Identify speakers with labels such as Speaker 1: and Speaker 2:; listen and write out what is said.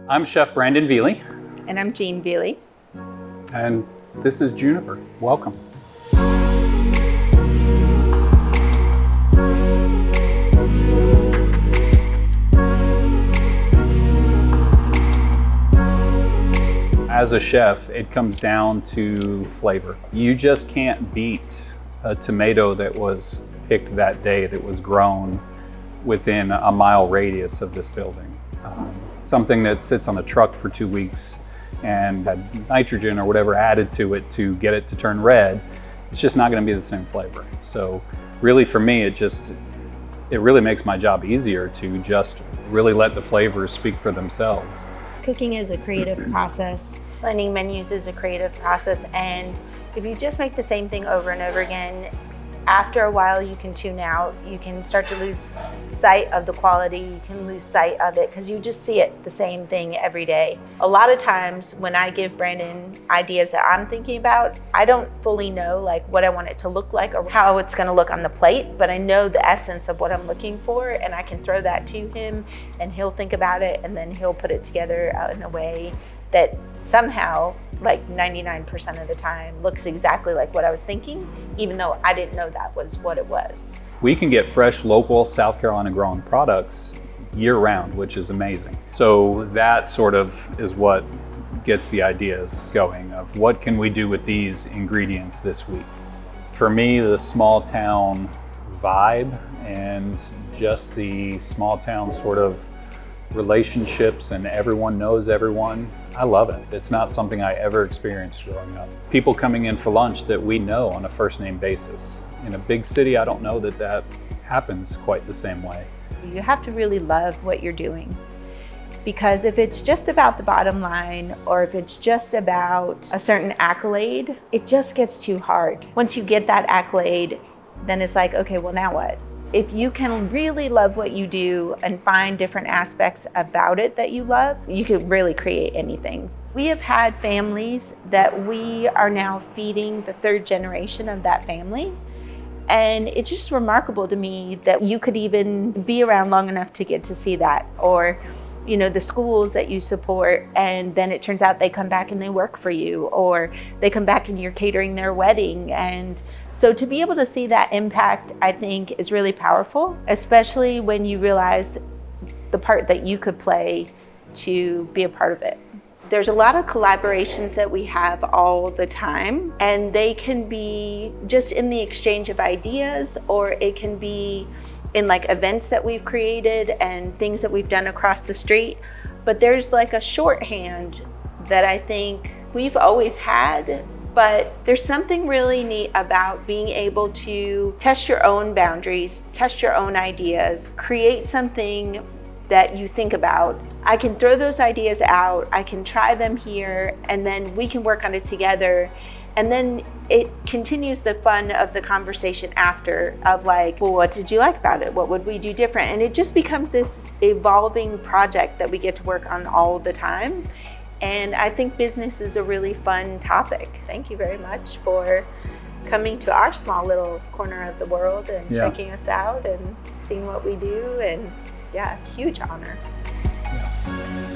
Speaker 1: I'm Chef Brandon Velie.
Speaker 2: And I'm Jean Velie.
Speaker 1: And this is Juniper. Welcome. As a chef, it comes down to flavor. You just can't beat a tomato that was picked that day, that was grown within a mile radius of this building. Something that sits on a truck for 2 weeks and had nitrogen or whatever added to it to get it to turn red, it's just not going to be the same flavor. So really for me, it really makes my job easier to just really let the flavors speak for themselves.
Speaker 2: Cooking is a creative process. Planning menus is a creative process. And if you just make the same thing over and over again, after a while you can tune out. You can start to lose sight of the quality. You can lose sight of it because you just see it the same thing every day. A lot of times when I give Brandon ideas that I'm thinking about, I don't fully know like what I want it to look like or how it's going to look on the plate, but I know the essence of what I'm looking for, and I can throw that to him and he'll think about it, and then he'll put it together in a way that somehow, like 99% of the time, looks exactly like what I was thinking, even though I didn't know that was what it was.
Speaker 1: We can get fresh, local, South Carolina grown products year round, which is amazing. So that sort of is what gets the ideas going of what can we do with these ingredients this week. For me, the small town vibe and just the small town sort of relationships and everyone knows everyone, I love it. It's not something I ever experienced growing up. People coming in for lunch that we know on a first name basis. In a big city, I don't know that that happens quite the same way.
Speaker 2: You have to really love what you're doing, because if it's just about the bottom line or if it's just about a certain accolade, it just gets too hard. Once you get that accolade, then it's like, okay, well now what? If you can really love what you do and find different aspects about it that you love, you could really create anything. We have had families that we are now feeding the third generation of that family. And it's just remarkable to me that you could even be around long enough to get to see that. Or, you know, the schools that you support, and then it turns out they come back and they work for you, or they come back and you're catering their wedding. And so to be able to see that impact, I think, is really powerful, especially when you realize the part that you could play to be a part of it. There's a lot of collaborations that we have all the time, and they can be just in the exchange of ideas, or it can be in like events that we've created and things that we've done across the street. But there's like a shorthand that I think we've always had, but there's something really neat about being able to test your own boundaries, test your own ideas, create something that you think about. I can throw those ideas out, I can try them here, and then we can work on it together. And then it continues the fun of the conversation after of like, well, what did you like about it? What would we do different? And it just becomes this evolving project that we get to work on all the time. And I think business is a really fun topic. Thank you very much for coming to our small little corner of the world and checking us out and seeing what we do. And yeah, huge honor.
Speaker 1: Yeah.